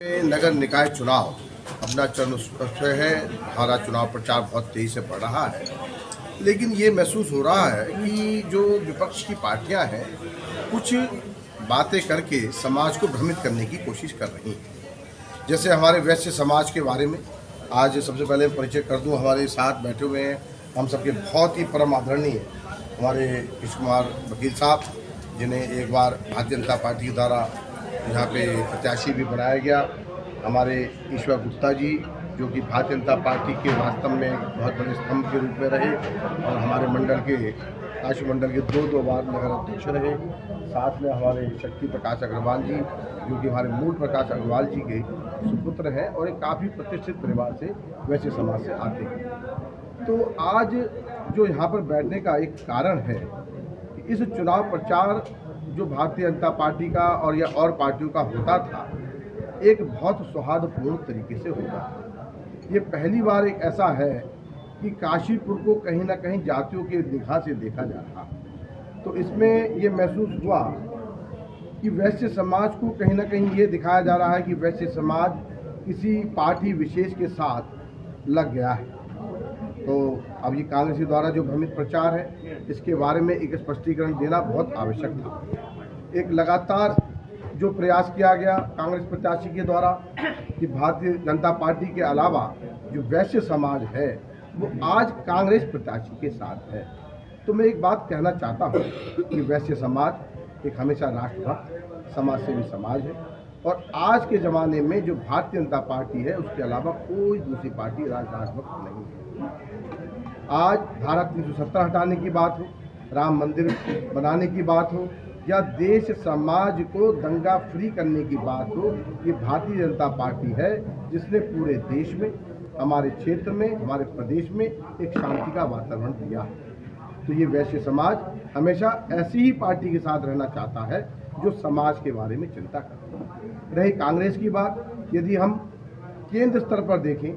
नगर निकाय चुनाव अपना चरण स्पर्श है। हमारा चुनाव प्रचार बहुत तेजी से बढ़ रहा है, लेकिन ये महसूस हो रहा है कि जो विपक्ष की पार्टियां हैं कुछ बातें करके समाज को भ्रमित करने की कोशिश कर रही हैं। जैसे हमारे वैश्य समाज के बारे में आज सबसे पहले परिचय कर दूं। हमारे साथ बैठे हुए हैं हम सबके बहुत ही परम आदरणीय हमारे कृष्ण कुमार वकील साहब, जिन्हें एक बार भारतीय जनता पार्टी के द्वारा यहाँ पे प्रत्याशी भी बनाया गया। हमारे ईश्वर गुप्ता जी, जो कि भारतीय जनता पार्टी के वास्तव में बहुत बड़े स्तंभ के रूप में रहे और हमारे मंडल के काशी मंडल के दो बार नगर अध्यक्ष रहे। साथ में हमारे शक्ति प्रकाश अग्रवाल जी, जो कि हमारे मूल प्रकाश अग्रवाल जी के सुपुत्र हैं और एक काफ़ी प्रतिष्ठित परिवार से वैश्य समाज से आते हैं। तो आज जो यहाँ पर बैठने का एक कारण है कि इस चुनाव प्रचार जो भारतीय जनता पार्टी का और पार्टियों का होता था, एक बहुत सौहार्दपूर्ण तरीके से होता था। ये पहली बार एक ऐसा है कि काशीपुर को कहीं ना कहीं जातियों के निगाह से देखा जा रहा। तो इसमें ये महसूस हुआ कि वैश्य समाज को कहीं ना कहीं ये दिखाया जा रहा है कि वैश्य समाज किसी पार्टी विशेष के साथ लग गया है। तो अब ये कांग्रेस के द्वारा जो भ्रमित प्रचार है, इसके बारे में एक स्पष्टीकरण देना बहुत आवश्यक था। एक लगातार जो प्रयास किया गया कांग्रेस प्रत्याशी के द्वारा कि भारतीय जनता पार्टी के अलावा जो वैश्य समाज है वो आज कांग्रेस प्रत्याशी के साथ है। तो मैं एक बात कहना चाहता हूँ कि वैश्य समाज एक हमेशा राष्ट्रभक्त समाज सेवी समाज है और आज के ज़माने में जो भारतीय जनता पार्टी है उसके अलावा कोई दूसरी पार्टी राष्ट्रभक्त नहीं है। आज धारा 370 हटाने की बात हो, राम मंदिर बनाने की बात हो या देश समाज को दंगा फ्री करने की बात हो, ये भारतीय जनता पार्टी है जिसने पूरे देश में, हमारे क्षेत्र में, हमारे प्रदेश में एक शांति का वातावरण दिया है। तो ये वैश्य समाज हमेशा ऐसी ही पार्टी के साथ रहना चाहता है जो समाज के बारे में चिंता करती है। रही कांग्रेस की बात, यदि हम केंद्र स्तर पर देखें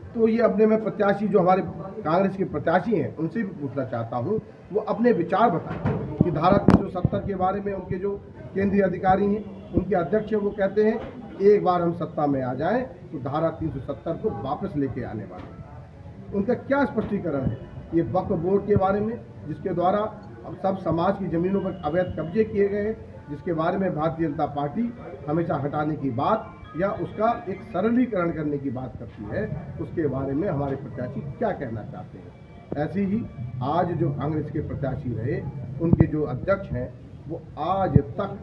तो ये अपने में प्रत्याशी जो हमारे कांग्रेस के प्रत्याशी हैं उनसे भी पूछना चाहता हूँ वो अपने विचार बताएं कि धारा 370 के बारे में। उनके जो केंद्रीय अधिकारी हैं, उनके अध्यक्ष हैं, वो कहते हैं एक बार हम सत्ता में आ जाएं तो धारा 370 को वापस लेके आने वाले हैं। उनका क्या स्पष्टीकरण है? ये वक्फ बोर्ड के बारे में, जिसके द्वारा अब सब समाज की ज़मीनों पर अवैध कब्जे किए गए हैं, जिसके बारे में भारतीय जनता पार्टी हमेशा हटाने की बात या उसका एक सरलीकरण करने की बात करती है, उसके बारे में हमारे प्रत्याशी क्या कहना चाहते हैं। ऐसे ही आज जो कांग्रेस के प्रत्याशी रहे, उनके जो अध्यक्ष हैं वो आज तक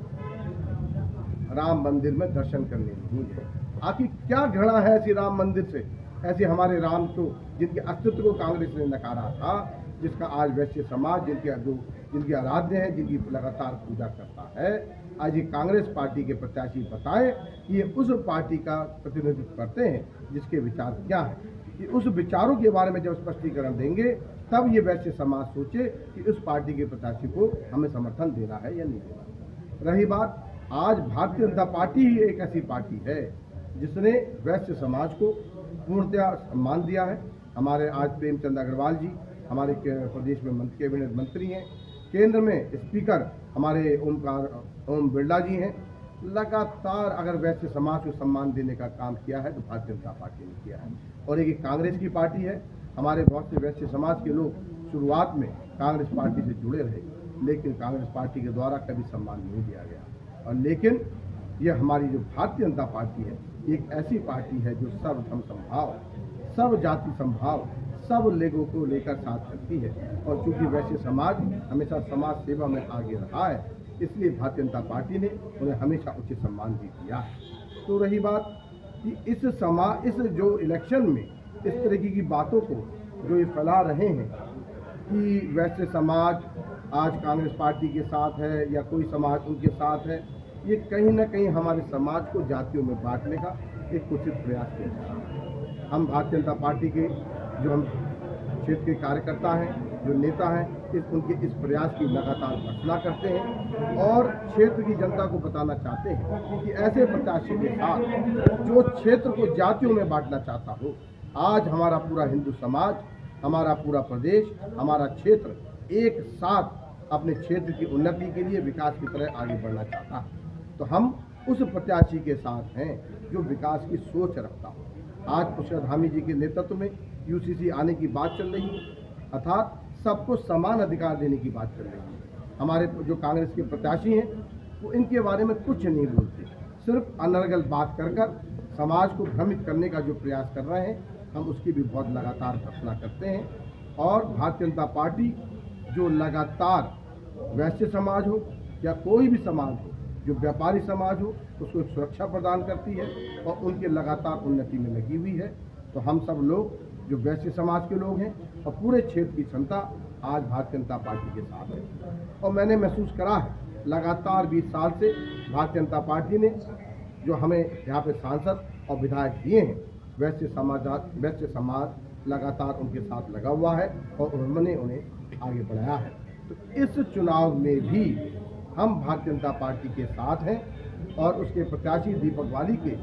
राम मंदिर में दर्शन करने नहीं गए। आखिर क्या घृणा है ऐसी राम मंदिर से, ऐसे हमारे राम को जिनके अस्तित्व को कांग्रेस ने नकारा था, जिसका आज वैश्य समाज जिनकी आराध्य है, जिनकी लगातार पूजा करता है, आज ये कांग्रेस पार्टी के प्रत्याशी बताएं कि ये उस पार्टी का प्रतिनिधित्व करते हैं जिसके विचार क्या हैं। कि उस विचारों के बारे में जब स्पष्टीकरण देंगे तब ये वैश्य समाज सोचे कि उस पार्टी के प्रत्याशी को हमें समर्थन देना है या नहीं देना। रही बात, आज भारतीय जनता पार्टी ही एक ऐसी पार्टी है जिसने वैश्य समाज को पूर्णतया सम्मान दिया है। हमारे आज प्रेमचंद अग्रवाल जी हमारे प्रदेश में कैबिनेट मंत्री हैं, केंद्र में स्पीकर हमारे ओम बिरला जी हैं। लगातार अगर वैश्य समाज को सम्मान देने का काम किया है तो भारतीय जनता पार्टी ने किया है। और एक कांग्रेस की पार्टी है, हमारे बहुत से वैश्य समाज के लोग शुरुआत में कांग्रेस पार्टी से जुड़े रहे, लेकिन कांग्रेस पार्टी के द्वारा कभी सम्मान नहीं दिया गया। और लेकिन ये हमारी जो भारतीय जनता पार्टी है, एक ऐसी पार्टी है जो सब धर्म समभाव, सब जाति समभाव, सब लोगों को लेकर साथ चलती है। और चूंकि वैश्य समाज हमेशा समाज सेवा में आगे रहा है, इसलिए भारतीय जनता पार्टी ने उन्हें हमेशा उचित सम्मान भी दिया है। तो रही बात कि इस जो इलेक्शन में इस तरीके की बातों को जो ये फैला रहे हैं कि वैश्य समाज आज कांग्रेस पार्टी के साथ है या कोई समाज उनके साथ है, ये कहीं ना कहीं हमारे समाज को जातियों में बांटने का एक कुचित प्रयास किया जा रहा है। हम भारतीय जनता पार्टी के जो हम क्षेत्र के कार्यकर्ता हैं, जो नेता हैं, उनके इस प्रयास की लगातार भर्त्सना करते हैं और क्षेत्र की जनता को बताना चाहते हैं कि ऐसे प्रत्याशी के साथ जो क्षेत्र को जातियों में बांटना चाहता हो, आज हमारा पूरा हिंदू समाज, हमारा पूरा प्रदेश, हमारा क्षेत्र एक साथ अपने क्षेत्र की उन्नति के लिए, विकास की तरह आगे बढ़ना चाहता है। तो हम उस प्रत्याशी के साथ हैं जो विकास की सोच रखता हो। आज पुष्कर धामी जी के नेतृत्व में यूसीसी आने की बात चल रही है, अर्थात सबको समान अधिकार देने की बात चल रही है। हमारे जो कांग्रेस के प्रत्याशी हैं वो इनके बारे में कुछ नहीं बोलते, सिर्फ अनर्गल बात कर समाज को भ्रमित करने का जो प्रयास कर रहे हैं, हम उसकी भी बहुत लगातार भर्त्सना करते हैं। और भारतीय जनता पार्टी जो लगातार वैश्य समाज हो या कोई भी समाज हो, जो व्यापारी समाज हो, उसको एक सुरक्षा प्रदान करती है और उनके लगातार उन्नति में लगी हुई है। तो हम सब लोग जो वैश्य समाज के लोग हैं और पूरे क्षेत्र की जनता आज भारतीय जनता पार्टी के साथ है। और मैंने महसूस करा है लगातार 20 साल से भारतीय जनता पार्टी ने जो हमें यहाँ पे सांसद और विधायक दिए हैं, वैश्य समाज लगातार उनके साथ लगा हुआ है और उन्होंने उन्हें आगे बढ़ाया है। तो इस चुनाव में भी हम भारतीय जनता पार्टी के साथ हैं और उसके प्रत्याशी दीपक बाली के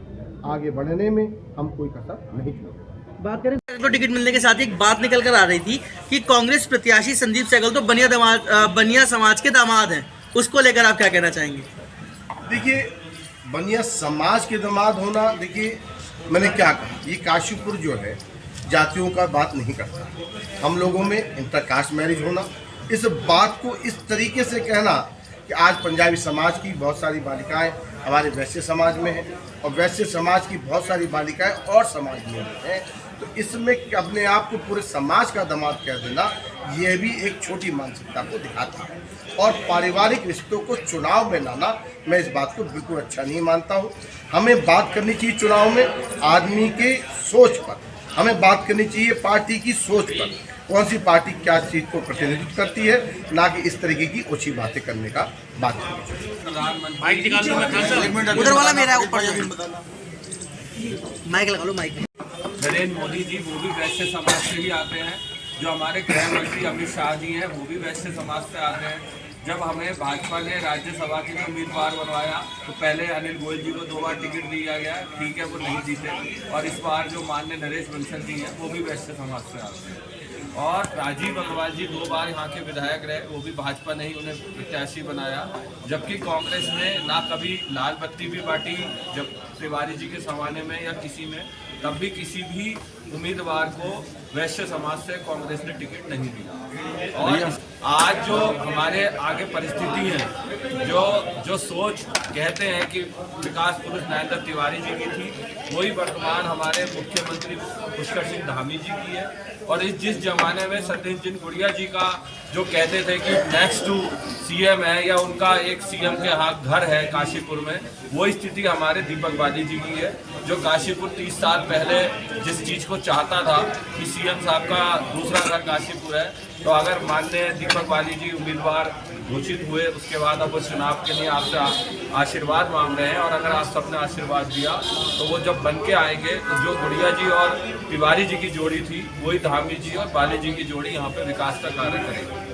आगे बढ़ने में हम कोई कसर नहीं छोड़ेंगे। बात करें तो टिकट मिलने के साथ ही एक बात निकल कर आ रही थी कि कांग्रेस प्रत्याशी संदीप सहगल तो बनिया समाज के दामाद हैं, उसको लेकर आप क्या कहना चाहेंगे? देखिए, बनिया समाज के दामाद होना, देखिए मैंने क्या कहा, ये काशीपुर जो है जातियों का बात नहीं करता। हम लोगों में इंटरकास्ट मैरिज होना, इस बात को इस तरीके से कहना कि आज पंजाबी समाज की बहुत सारी बालिकाएं हमारे वैश्य समाज में हैं और वैश्य समाज की बहुत सारी बालिकाएं और समाज में हैं, तो इसमें अपने आप को पूरे समाज का दामाद कह देना, यह भी एक छोटी मानसिकता को दिखाता है। और पारिवारिक रिश्तों को चुनाव में लाना, मैं इस बात को बिल्कुल अच्छा नहीं मानता हूँ। हमें बात करनी चाहिए चुनाव में आदमी के सोच पर, हमें बात करनी चाहिए पार्टी की सोच पर, कौन सी पार्टी क्या चीज़ को प्रतिनिधित्व करती है, ना कि इस तरीके की ओछी बातें करने का बात उधर वाला मेरा ऊपर माइक लगा लो। माइक नरेंद्र मोदी जी वो भी वैश्य समाज से ही आते हैं, जो हमारे गृह मंत्री अमित शाह जी हैं वो भी वैश्य समाज से आते हैं। जब हमें भाजपा ने राज्यसभा के लिए उम्मीदवार बनवाया तो पहले अनिल गोयल जी को 2 बार टिकट दिया गया, ठीक है वो नहीं जीते, और इस बार जो माननीय नरेश बंसल जी हैं वो भी वैश्य समाज से आते हैं। और राजीव अग्रवाल जी 2 बार यहाँ के विधायक रहे, वो भी भाजपा ने ही उन्हें प्रत्याशी बनाया, जबकि कांग्रेस ने ना कभी लाल बत्ती भी बांटी जब तिवारी जी के जमाने में या किसी में, तब भी किसी भी उम्मीदवार को वैश्य समाज से कांग्रेस ने टिकट नहीं दिया। और आज जो हमारे आगे परिस्थिति है, जो सोच कहते हैं कि विकास पुरुष नरेंद्र तिवारी जी की थी, वही वर्तमान हमारे मुख्यमंत्री पुष्कर सिंह धामी जी की है। और जिस जमाने में सतीश चंद्र गुड़िया जी का जो कहते थे कि नेक्स्ट टू सीएम है या उनका एक सीएम के हाथ घर है काशीपुर में, वो स्थिति हमारे दीपक बाली जी की है, जो काशीपुर 30 साल पहले जिस चीज़ को चाहता था कि सीएम साहब का दूसरा घर काशीपुर है, तो अगर माननीय दीपक बाली जी उम्मीदवार घोषित हुए उसके बाद अब वो चुनाव के लिए आपसे आशीर्वाद मांग रहे हैं, और अगर आप सबने आशीर्वाद दिया तो वो जब बन के आएंगे तो जो गुड़िया जी और तिवारी जी की जोड़ी थी वही धामी जी और बाली जी की जोड़ी यहाँ पे विकास का कार्य करेगी।